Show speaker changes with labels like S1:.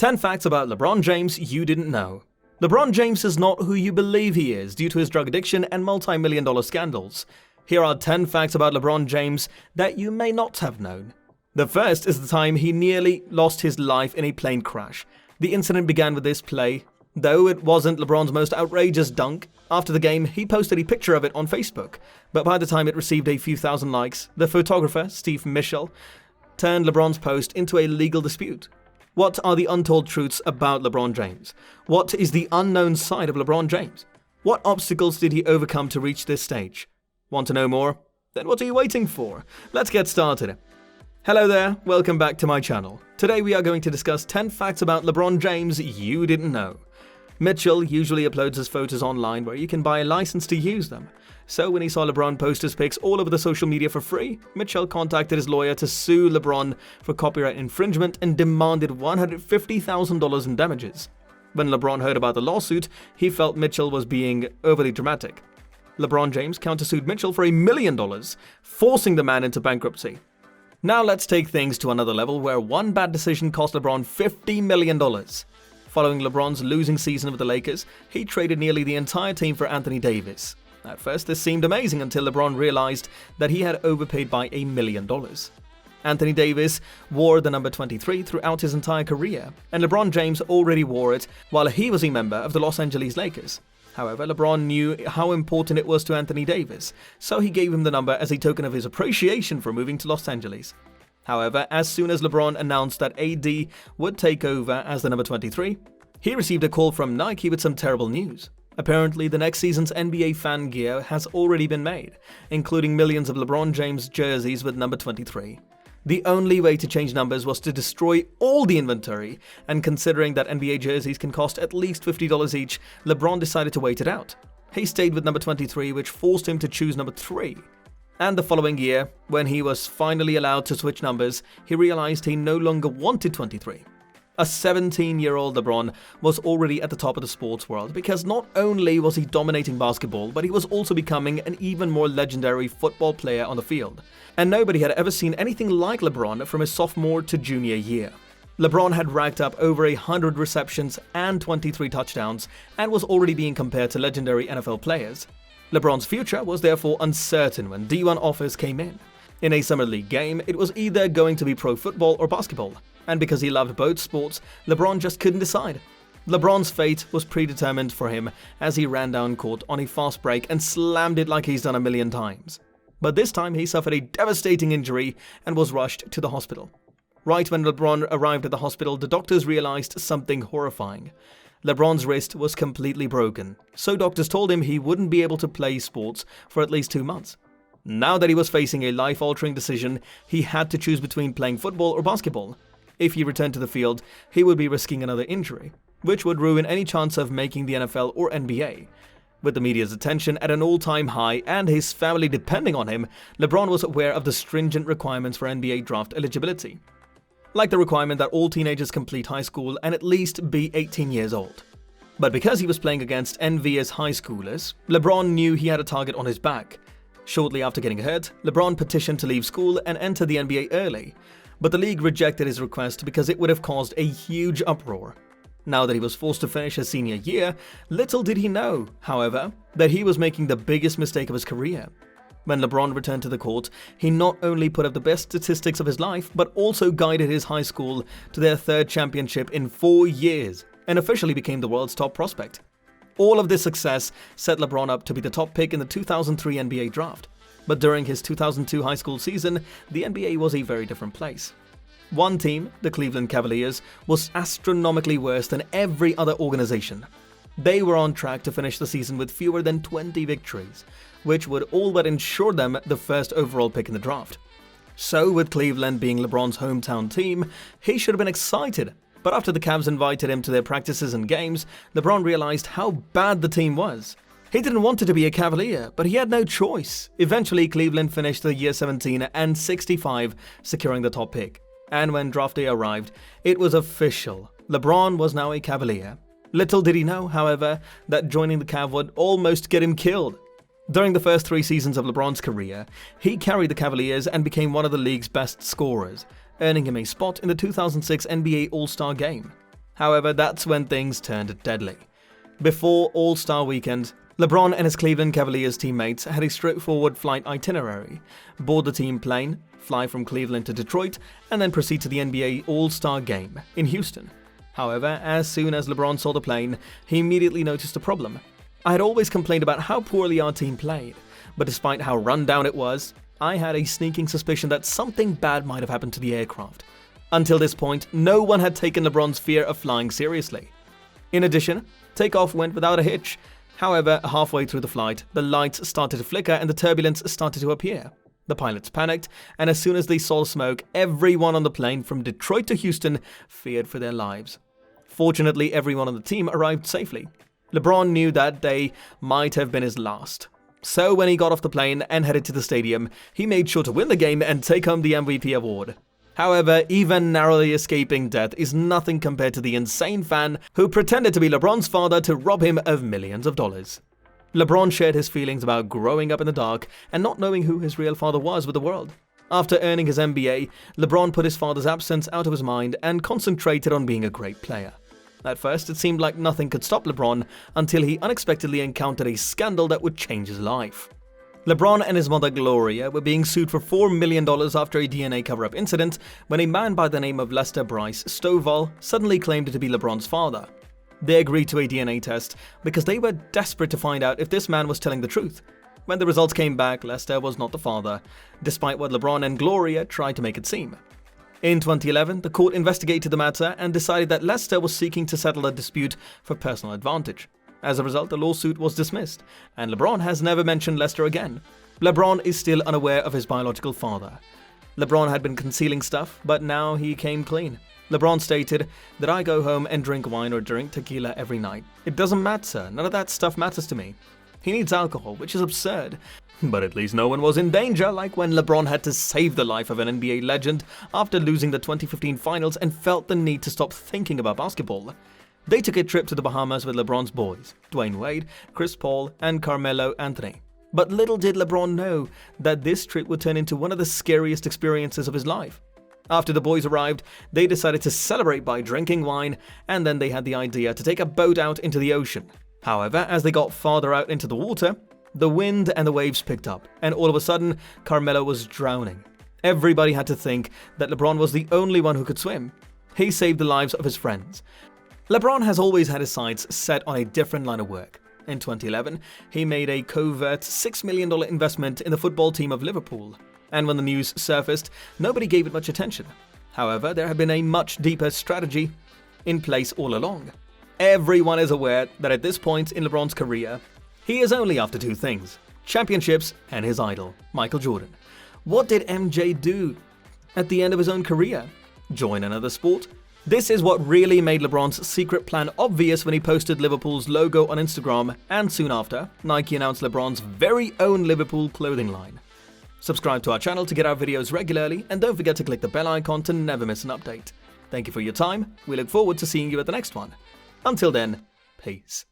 S1: 10 facts about LeBron James you didn't know. LeBron James is not who you believe he is due to his drug addiction and multi-million-dollar scandals. Here are 10 facts about LeBron James that you may not have known. The first is the time he nearly lost his life in a plane crash. The incident began with this play. Though it wasn't LeBron's most outrageous dunk, after the game he posted a picture of it on Facebook. But by the time it received a few thousand likes, the photographer, Steve Mitchell, turned LeBron's post into a legal dispute. What are the untold truths about LeBron James? What is the unknown side of LeBron James? What obstacles did he overcome to reach this stage? Want to know more? Then what are you waiting for? Let's get started. Hello there, welcome back to my channel. Today we are going to discuss 10 facts about LeBron James you didn't know. Mitchell usually uploads his photos online where you can buy a license to use them. So when he saw LeBron post his pics all over the social media for free, Mitchell contacted his lawyer to sue LeBron for copyright infringement and demanded $150,000 in damages. When LeBron heard about the lawsuit, he felt Mitchell was being overly dramatic. LeBron James countersued Mitchell for $1 million, forcing the man into bankruptcy. Now let's take things to another level where one bad decision cost LeBron $50 million. Following LeBron's losing season with the Lakers, he traded nearly the entire team for Anthony Davis. At first, this seemed amazing until LeBron realized that he had overpaid by $1 million. Anthony Davis wore the number 23 throughout his entire career, and LeBron James already wore it while he was a member of the Los Angeles Lakers. However, LeBron knew how important it was to Anthony Davis, so he gave him the number as a token of his appreciation for moving to Los Angeles. However, as soon as LeBron announced that AD would take over as the number 23, he received a call from Nike with some terrible news. Apparently, the next season's NBA fan gear has already been made, including millions of LeBron James jerseys with number 23. The only way to change numbers was to destroy all the inventory, and considering that NBA jerseys can cost at least $50 each, LeBron decided to wait it out. He stayed with number 23, which forced him to choose number 3. And the following year, when he was finally allowed to switch numbers, he realized he no longer wanted 23. A 17-year-old LeBron was already at the top of the sports world because not only was he dominating basketball, but he was also becoming an even more legendary football player on the field. And nobody had ever seen anything like LeBron from his sophomore to junior year. LeBron had racked up over 100 receptions and 23 touchdowns and was already being compared to legendary NFL players. LeBron's future was therefore uncertain when D1 offers came in. In a summer league game, it was either going to be pro football or basketball. And because he loved both sports, LeBron just couldn't decide. LeBron's fate was predetermined for him as he ran down court on a fast break and slammed it like he's done 1,000,000 times. But this time he suffered a devastating injury and was rushed to the hospital. Right when LeBron arrived at the hospital, the doctors realized something horrifying. LeBron's wrist was completely broken, so doctors told him he wouldn't be able to play sports for at least 2 months. Now that he was facing a life-altering decision, he had to choose between playing football or basketball. If he returned to the field, he would be risking another injury, which would ruin any chance of making the NFL or NBA. With the media's attention at an all-time high and his family depending on him, LeBron was aware of the stringent requirements for NBA draft eligibility. Like the requirement that all teenagers complete high school and at least be 18 years old. But because he was playing against envious high schoolers, LeBron knew he had a target on his back. Shortly after getting hurt, LeBron petitioned to leave school and enter the NBA early. But the league rejected his request because it would have caused a huge uproar. Now that he was forced to finish his senior year, little did he know, however, that he was making the biggest mistake of his career. When LeBron returned to the court, he not only put up the best statistics of his life, but also guided his high school to their 3rd championship in 4 years and officially became the world's top prospect. All of this success set LeBron up to be the top pick in the 2003 NBA draft. But during his 2002 high school season, the NBA was a very different place. One team, the Cleveland Cavaliers, was astronomically worse than every other organization. They were on track to finish the season with fewer than 20 victories, which would all but ensure them the 1st overall pick in the draft. So with Cleveland being LeBron's hometown team, he should have been excited. But after the Cavs invited him to their practices and games, LeBron realized how bad the team was. He didn't want it to be a Cavalier, but he had no choice. Eventually, Cleveland finished the year 17 and 65, securing the top pick. And when draft day arrived, it was official. LeBron was now a Cavalier. Little did he know, however, that joining the Cav would almost get him killed. During the first 3 seasons of LeBron's career, he carried the Cavaliers and became one of the league's best scorers, earning him a spot in the 2006 NBA All-Star Game. However, that's when things turned deadly. Before All-Star Weekend, LeBron and his Cleveland Cavaliers teammates had a straightforward flight itinerary: board the team plane, fly from Cleveland to Detroit, and then proceed to the NBA All-Star Game in Houston. However, as soon as LeBron saw the plane, he immediately noticed a problem. I had always complained about how poorly our team played, but despite how run down it was, I had a sneaking suspicion that something bad might have happened to the aircraft. Until this point, no one had taken LeBron's fear of flying seriously. In addition, takeoff went without a hitch. However, halfway through the flight, the lights started to flicker and the turbulence started to appear. The pilots panicked, and as soon as they saw smoke, everyone on the plane from Detroit to Houston feared for their lives. Fortunately, everyone on the team arrived safely. LeBron knew that day might have been his last. So when he got off the plane and headed to the stadium, he made sure to win the game and take home the MVP award. However, even narrowly escaping death is nothing compared to the insane fan who pretended to be LeBron's father to rob him of millions of dollars. LeBron shared his feelings about growing up in the dark and not knowing who his real father was with the world. After earning his MBA, LeBron put his father's absence out of his mind and concentrated on being a great player. At first, it seemed like nothing could stop LeBron until he unexpectedly encountered a scandal that would change his life. LeBron and his mother Gloria were being sued for $4 million after a DNA cover-up incident when a man by the name of Lester Bryce Stovall suddenly claimed to be LeBron's father. They agreed to a DNA test because they were desperate to find out if this man was telling the truth. When the results came back, Lester was not the father, despite what LeBron and Gloria tried to make it seem. In 2011, the court investigated the matter and decided that Lester was seeking to settle the dispute for personal advantage. As a result, the lawsuit was dismissed, and LeBron has never mentioned Lester again. LeBron is still unaware of his biological father. LeBron had been concealing stuff, but now he came clean. LeBron stated that I go home and drink wine or drink tequila every night. It doesn't matter, none of that stuff matters to me. He needs alcohol, which is absurd. But at least no one was in danger, like when LeBron had to save the life of an NBA legend after losing the 2015 finals and felt the need to stop thinking about basketball. They took a trip to the Bahamas with LeBron's boys, Dwayne Wade, Chris Paul, and Carmelo Anthony. But little did LeBron know that this trip would turn into one of the scariest experiences of his life. After the boys arrived, they decided to celebrate by drinking wine, and then they had the idea to take a boat out into the ocean. However, as they got farther out into the water, the wind and the waves picked up, and all of a sudden, Carmelo was drowning. Everybody had to think that LeBron was the only one who could swim. He saved the lives of his friends. LeBron has always had his sights set on a different line of work. In 2011, he made a covert $6 million investment in the football team of Liverpool, and when the news surfaced, nobody gave it much attention. However, there had been a much deeper strategy in place all along. Everyone is aware that at this point in LeBron's career, he is only after two things: championships and his idol, Michael Jordan. What did MJ do at the end of his own career? Join another sport? This is what really made LeBron's secret plan obvious when he posted Liverpool's logo on Instagram, and soon after, Nike announced LeBron's very own Liverpool clothing line. Subscribe to our channel to get our videos regularly, and don't forget to click the bell icon to never miss an update. Thank you for your time. We look forward to seeing you at the next one. Until then, peace.